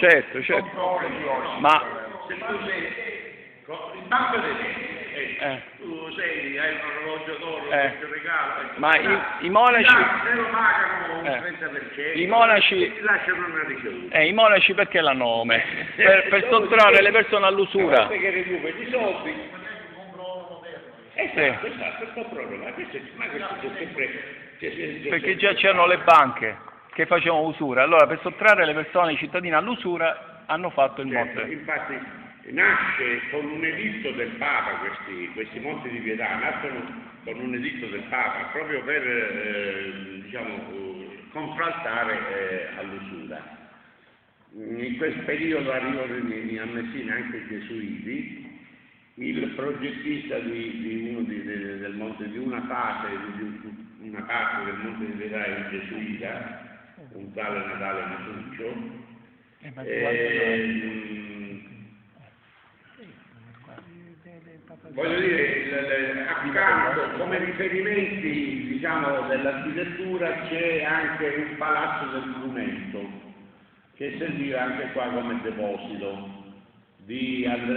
certo, ma se tu sei il banco dei denti, tu hai un orologio d'oro, un regalo, ma i monaci, se lo pagano un 30%, i monaci, ti lasciano una ricevuta. I monaci perché l'hanno messo? Per sottrarre le persone all'usura. Perché recuperi i soldi. Esatto, questo problema. Questo è sempre... Perché già c'erano le banche che facevano usura, allora per sottrarre le persone, i cittadini all'usura, hanno fatto il monte. Infatti nasce con un editto del Papa, questi monti di pietà nascono con un editto del Papa proprio per contraltare all'usura. In quel periodo arrivano a Messina anche i gesuiti. Il progettista del monte, di una parte del monte di Pietà è un gesuita, un tale Natale Masuccio. Voglio dire, accanto come riferimenti dell'architettura c'è anche un palazzo del frumento che serviva anche qua come deposito di Andrea